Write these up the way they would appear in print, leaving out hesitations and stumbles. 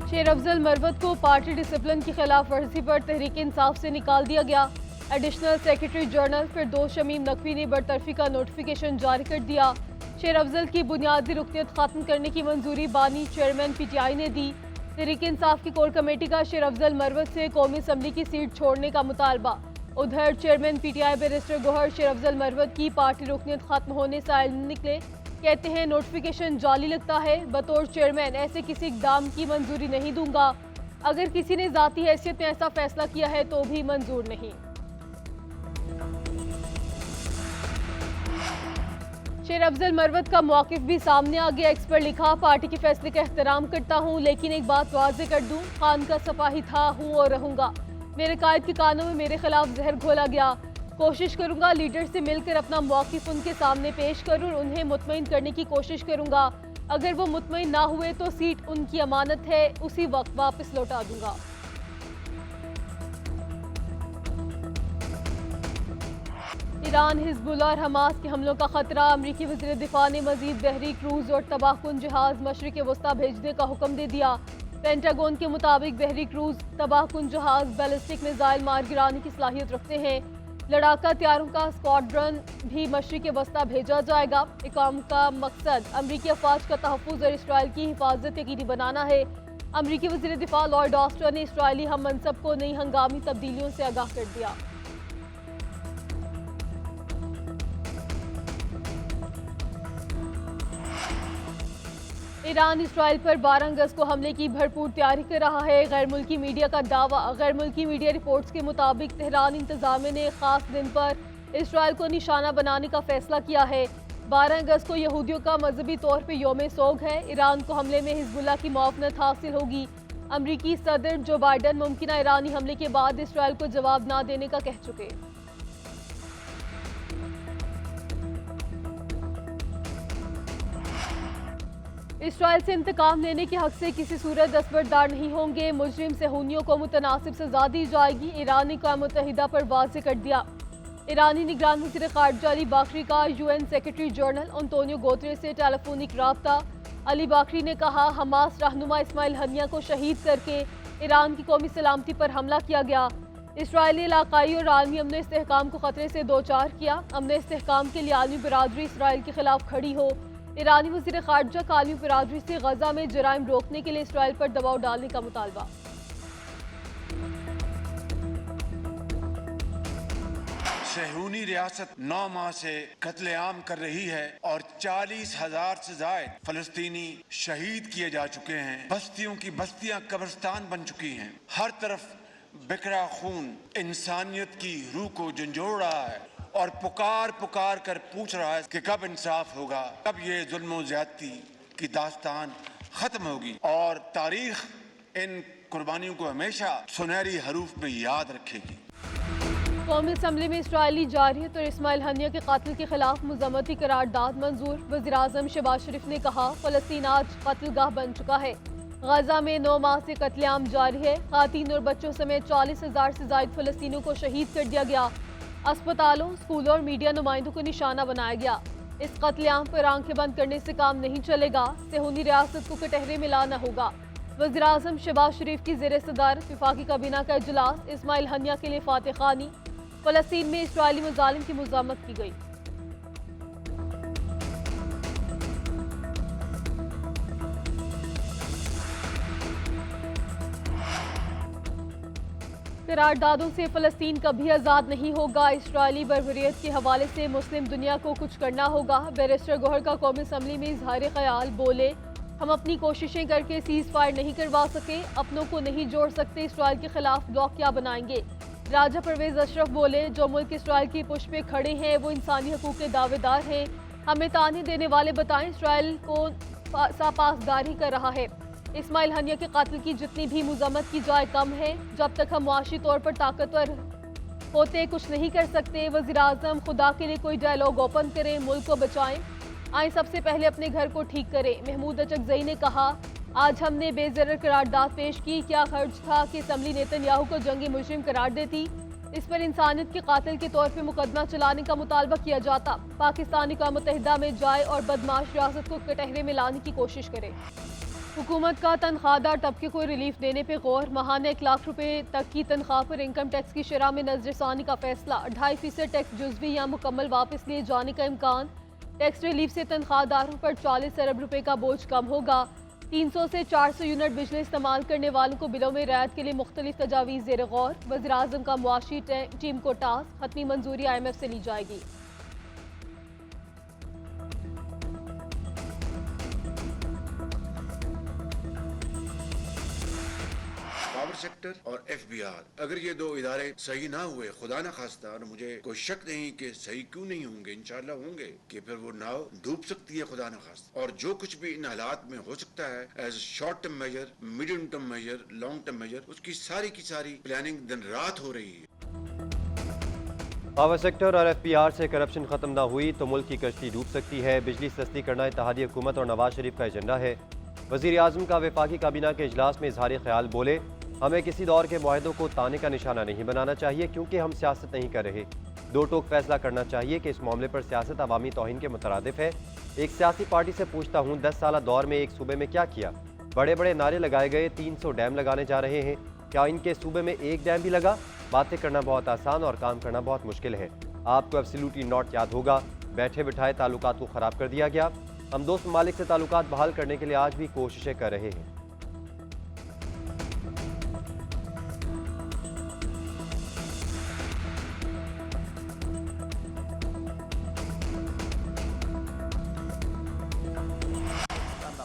शेर अफजल मरवत को party discipline की खिलाफ वर्जी पर तहरीक इंसाफ से निकाल दिया गया। एडिशनल सेक्रेटरी जनरल फिरदौस शमीम नकवी ने बरतरफी का नोटिफिकेशन जारी कर दिया। शेर अफजल की बुनियादी रुकनियत खत्म करने की मंजूरी बानी चेयरमैन PTI ने दी। तहरीक इंसाफ की कोर कमेटी का शेर अफजल मरवत से कौमी असम्बली की सीट छोड़ने का मुतालबा। उधर चेयरमैन PTI बैरिस्टर गौहर शेर अफजल मरवत की पार्टी रुकनियत खत्म होने से आयल निकले। कहते हैं नोटिफिकेशन जाली लगता है, बतौर चेयरमैन ऐसे किसी इकदाम की मंजूरी नहीं दूंगा। अगर किसी ने जाती हैसियत में ऐसा फैसला किया है तो भी मंजूर नहीं। शेर अफजल मरवत का मौकिफ भी सामने आ गया। एक्स पर लिखा, पार्टी के फैसले का एहतराम करता हूँ, लेकिन एक बात वाज़ेह कर दूँ, खान का सपाही था, हूँ और रहूँगा। मेरे कायद के कानों में मेरे खिलाफ जहर घोला गया। कोशिश करूंगा लीडर से मिलकर अपना मौकिफ उनके सामने पेश करूं, उन्हें मुतमईन करने की कोशिश करूंगा। अगर वो मुतमईन ना हुए तो सीट उनकी अमानत है, उसी वक्त वापस लौटा दूंगा। ईरान, हिजबुल्लाह और हमास के हमलों का खतरा। अमरीकी वज़ीर दिफा ने मजीद बहरी क्रूज और तबाहकुन जहाज मशरिक़ वस्ता भेजने का हुक्म दे दिया। पेंटागन के मुताबिक बहरी क्रूज तबाहकुन जहाज बैलिस्टिक मिसाइल मार गिराने की सलाहियत रखते हैं। लड़ाका तैयारों का स्क्वाड्रन भी मशरिक़ वस्ता भेजा जाएगा। इकाम का मकसद अमरीकी अफवाज का तहफ़्फ़ुज़ और इसराइल की हिफाजत यकीनी बनाना है। अमरीकी वज़ीर दिफा लॉयड ऑस्टिन ने इसराइली हम मनसब को नई हंगामी तब्दीलियों से आगाह कर दिया। ईरान इसराइल पर 12 अगस्त को हमले की भरपूर तैयारी कर रहा है। गैर मुल्की मीडिया का दावा। गैर मुल्की मीडिया रिपोर्ट्स के मुताबिक तेहरान इंतजामिया ने खास दिन पर इसराइल को निशाना बनाने का फैसला किया है। 12 अगस्त को यहूदियों का मजहबी तौर पर यौम सोग है। ईरान को हमले में हिजबुल्लाह की मुआवनत हासिल होगी। अमरीकी सदर जो बाइडन मुमकिन ईरानी हमले के बाद इसराइल को जवाब न देने का कह चुके। इसराइल से इंतकाम लेने के हक से किसी सूरत दस्तबरदार नहीं होंगे। मुजरिम सेहूनियों को मुतनासिब सजा दी जाएगी। ईरान ने अक़वाम मुत्तहिदा पर वाज़ेह कर दिया। ईरानी निगरान वज़ीर ख़ारिजा अली बाकरी का UN secretary general Antonio Guterres से टेलीफोनिक राब्ता। अली बाकरी ने कहा, हमास रहनुमा इस्माइल हनिया को शहीद करके ईरान की कौमी सलामती पर हमला किया गया। इसराइली इलाकाई और आलमी अमन इस्तेहकाम को खतरे से दो चार किया। अमन इस्तेहकाम के लिए आलमी बरादरी इसराइल के खिलाफ खड़ी हो। ईरानी वज़ीर ख़ारिजा का आलमी बरादरी से गजा में जराइम रोकने के लिए इसराइल पर दबाव डालने का मुतालबा। सेहूनी रियासत 9 माह से कत्लेआम कर रही है और 40,000 से ज्यादा फलस्तीनी शहीद किए जा चुके हैं। बस्तियों की बस्तियां कब्रिस्तान बन चुकी हैं। हर तरफ बिखरा खून इंसानियत की रूह को झंझोड़ रहा है और पुकार पुकार कर पूछ रहा है कि कब इंसाफ होगा, कब ये जुल्म ज्यादती की दास्तान खत्म होगी और तारीख इन कुर्बानियों को हमेशा सुनहरी हरूफ में याद रखेगी। कौमी असम्बली में इसराइली जारहियत और इस्माइल हनिया के कातिल के खिलाफ मुज़म्मती करारदाद मंजूर। वज़ीर आज़म शहबाज शरीफ ने कहा, फ़लस्तीन आज कत्लगाह बन चुका है। गजा में 9 माह से कत्लेआम जारी है। खातीन और बच्चों समेत 40,000 से ज़ायद फ़लस्तीनियों को शहीद कर दिया गया। अस्पतालों, स्कूलों और मीडिया नुमाइंदों को निशाना बनाया गया। इस कत्लेआम पर आंखें बंद करने से काम नहीं चलेगा। सेहूनी रियासत को कटहरे में लाना होगा। वज़ीर आज़म शहबाज शरीफ की ज़ेर सदारत वफाकी काबीना का इजलास। इस्माइल हनिया के लिए फातह खानी। फ़लस्तीन में इसराइली मुज़ालिम की मुज़ामत की गई। करारदादों से फ़लस्तीन कभी आज़ाद नहीं होगा। इसराइली बर्बरियत के हवाले से मुस्लिम दुनिया को कुछ करना होगा। बैरिस्टर गौहर का कौमी असम्बली में इजहार ख्याल। बोले, हम अपनी कोशिशें करके सीज़ फायर नहीं करवा सके, अपनों को नहीं जोड़ सकते, इसराइल के खिलाफ ब्लॉक क्या बनाएंगे। राजा परवेज अशरफ बोले, जो मुल्क इसराइल की पुष्ट पे खड़े हैं वो इंसानी हकूक़ के दावेदार हैं। हमें ताने देने वाले बताएं इसराइल को पासदारी कर रहा है। इस्माइल हनिया के कातिल की जितनी भी मुज़म्मत की जाए कम है। जब तक हम मुआशी तौर पर ताकतवर होते कुछ नहीं कर सकते। वज़ीर आज़म, खुदा के लिए कोई डायलॉग ओपन करें, मुल्क को बचाएं। आए सबसे पहले अपने घर को ठीक करें। महमूद अचकज़ई ने कहा, आज हमने बेज़रर करारदाद पेश की। क्या खर्च था कि असम्बली नेतन्याहू को जंगी मुजरिम करार देती। इस पर इंसानियत के कातिल के तौर पर मुकदमा चलाने का मुतालबा किया जाता। पाकिस्तान अक़वाम मुत्तहिदा में जाए और बदमाश रियासत को कटहरे में लाने की कोशिश करे। हुकूमत का तनख्वाहदार तबके को रिलीफ देने पर गौर। माहाना 1 लाख रुपए तक की तनख्वाह पर इनकम टैक्स की शरह में नजरसानी का फैसला। 2.5% टैक्स जुज़वी या मुकम्मल वापस लिए जाने का इम्कान। टैक्स रिलीफ से तनख्वाहदारों पर 40 अरब रुपए का बोझ कम होगा। 300 से 400 यूनिट बिजली इस्तेमाल करने वालों को बिलों में रियायत के लिए मुख्तलिफ तजावीज़ ज़ेर गौर। वज़ीर-ए-आज़म का मुआशी टीम को टास्क, हतमी मंजूरी IMF से ली जाएगी। पावर सेक्टर और FBR, अगर ये दो इदारे सही ना हुए, खुदा ना खास्ता, और मुझे कोई शक नहीं कि सही क्यों नहीं होंगे, इंशाल्लाह होंगे, कि फिर वो नाव डूब सकती है, खुदा ना खास्ता। और जो कुछ भी इन हालात में हो सकता है as short term measure, medium term measure, long term measure, उसकी सारी की सारी प्लानिंग दिन रात हो रही है। पावर सेक्टर और FBR से करप्शन खत्म ना हुई तो मुल्क की कश्ती डूब सकती है। बिजली सस्ती करना इत्तेहादी हुकूमत और नवाज शरीफ का एजेंडा है। वज़ीर-ए-आज़म का वफाकी काबीना के इजलास में इजहार ख्याल बोले, हमें किसी दौर के मुआहदों को ताने का निशाना नहीं बनाना चाहिए क्योंकि हम सियासत नहीं कर रहे। दो टोक फैसला करना चाहिए कि इस मामले पर सियासत अवामी तौहीन के मुतरादिफ है। एक सियासी पार्टी से पूछता हूँ 10 साल दौर में एक सूबे में क्या किया? बड़े बड़े नारे लगाए गए, 300 डैम लगाने जा रहे हैं, क्या इनके सूबे में एक डैम भी लगा? बातें करना बहुत आसान और काम करना बहुत मुश्किल है। आपको एब्सोल्युटली नॉट याद होगा, बैठे बिठाए ताल्लुकात को ख़राब कर दिया गया। हम दोस्त ममालिक से ताल्लुकात बहाल करने के लिए आज भी कोशिशें कर रहे हैं।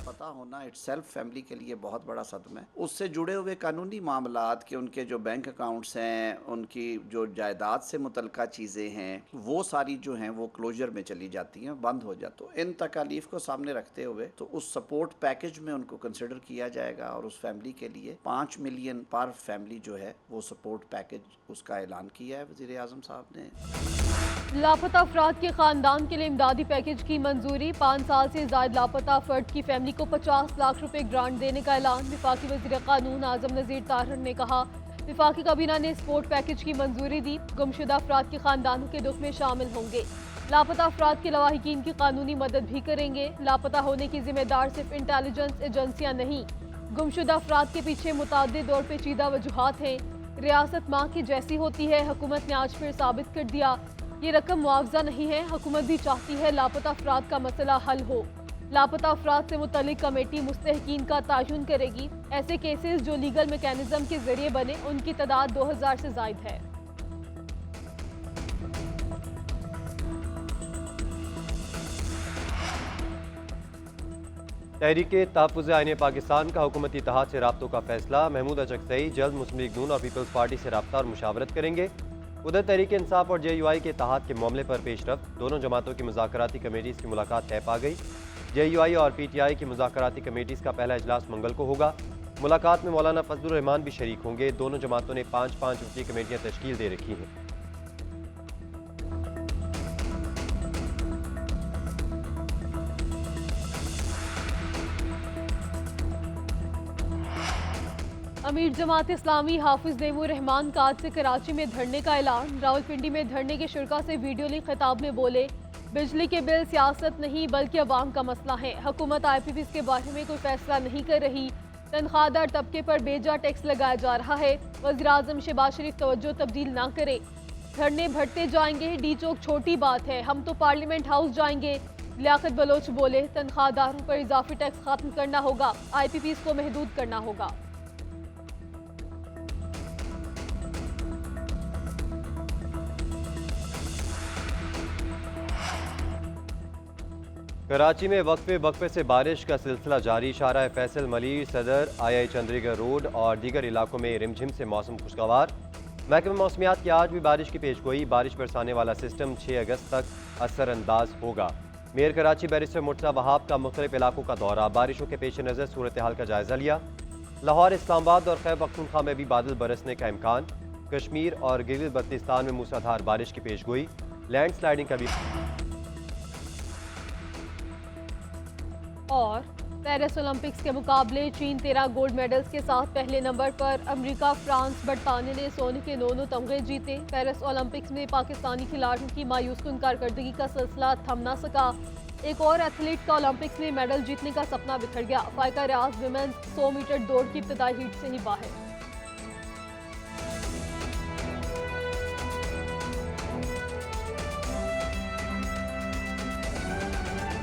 पता होना इटसेल्फ फैमिली के लिए बहुत बड़ा सदमा है। उससे जुड़े हुए कानूनी मामलात के उनके जो बैंक अकाउंट्स हैं, उनकी जो जायदाद से मुतल्लिका चीज़ें हैं, वो सारी जो हैं वो क्लोजर में चली जाती हैं, बंद हो जाती। तो इन तकालीफ को सामने रखते हुए तो उस सपोर्ट पैकेज में उनको कंसिडर किया जाएगा और उस फैमिली के लिए 5 मिलियन पर फैमिली जो है वो सपोर्ट पैकेज उसका ऐलान किया है वज़ीर-ए-आज़म साहब ने। लापता अफराद के खानदान के लिए इमदादी पैकेज की मंजूरी। 5 साल से जायद लापता फर्द की फैमिली को 50 लाख रुपए ग्रांट देने का ऐलान। वफाकी वज़ीर कानून आज़म नज़ीर तारहर ने कहा, वफाकी काबीना ने सपोर्ट पैकेज की मंजूरी दी। गुमशुदा अफराद के खानदानों के दुख में शामिल होंगे। लापता अफराद के लवाहिकीन की कानूनी मदद भी करेंगे। लापता होने की जिम्मेदार सिर्फ इंटेलिजेंस एजेंसियां नहीं, गुमशुदा अफराद के पीछे मुतअद्दिद और पेचीदा वजूहात हैं। रियासत माँ की जैसी होती है, हुकूमत ने आज फिर साबित कर दिया। ये रकम मुआवजा नहीं है, हुकूमत भी चाहती है लापता अफराद का मसला हल हो। लापता अफराद से मुतल्लिक कमेटी मुस्तहकीन का तयन करेगी। ऐसे केसेस जो लीगल मैकेनिज्म के जरिए बने, उनकी तादाद 2000 से जायद है। तहरीके तहफ़्फ़ुज़ आईन पाकिस्तान का हुकूमती इत्तेहाद से राब्तों का फैसला। महमूद अचकज़ई जल्द मुस्लिम लीग नून और पीपल्स पार्टी से राब्ता और मुशावरत करेंगे। उधर तहरीक इंसाफ और JUI के इत्तेहाद के मामले पर पेशरफ्त। दोनों जमातों की मुज़ाकराती कमेटीज़ की मुलाकात तय पा गई। JUI और PTI की मुज़ाकराती कमेटीज़ का पहला इजलास मंगल को होगा। मुलाकात में मौलाना फजलुर रहमान भी शरीक होंगे। दोनों जमातों ने 5-5 रुकनी कमेटियाँ तश्कील दे रखी हैं। अमीर जमात इस्लामी हाफिज नेमू रहमान का आज से कराची में धरने का ऐलान। रावलपिंडी में धरने के शुरका से वीडियो लिंक खिताब में बोले, बिजली के बिल सियासत नहीं बल्कि अवाम का मसला है। हुकूमत IPPs के बारे में कोई फैसला नहीं कर रही। तनख्वाहदार तबके पर बेजा टैक्स लगाया जा रहा है। वज़ीर-ए-आज़म शहबाज शरीफ तवज्जो तब्दील ना करे। धरने बढ़ते जाएंगे, डी चौक छोटी बात है, हम तो पार्लियामेंट हाउस जाएंगे। लियाकत बलोच बोले, तनख्वाहदारों पर इजाफी टैक्स खत्म करना होगा, IPPs को महदूद करना होगा। कराची में वक्फे से बारिश का सिलसिला जारी। शाहराह फैसल, मलिर सदर, II चंद्रीगढ़ रोड और दीगर इलाकों में रिमझिम से मौसम खुशगवार। महकमा मौसमियात की आज भी बारिश की पेशगोई। बारिश बरसाने वाला सिस्टम 6 अगस्त तक असरअंदाज होगा। मेयर कराची बैरिस्टर मुर्तज़ा वहाब का मुख्तलिफ इलाकों का दौरा। बारिशों के पेश नज़र सूरत हाल का जायजा लिया। लाहौर, इस्लामाबाद और खैबर पख्तूनख्वा में भी बादल बरसने का इम्कान। कश्मीर और गिलगित बल्तिस्तान में मूसलाधार बारिश की पेशगोई। लैंड स्लाइडिंग का भी। और पेरिस ओलंपिक्स के मुकाबले चीन 13 गोल्ड मेडल्स के साथ पहले नंबर पर। अमेरिका, फ्रांस, बरतानिया ने सोने के 9 तमगे जीते। पेरिस ओलंपिक्स में पाकिस्तानी खिलाड़ियों की मायूस कुन कारकर्दगी का सिलसिला थम ना सका। एक और एथलीट का ओलंपिक्स में मेडल जीतने का सपना बिखर गया। फाइका रियाज विमेंस 100 मीटर दौड़ की इब्तदाई हीट से ही बाहर।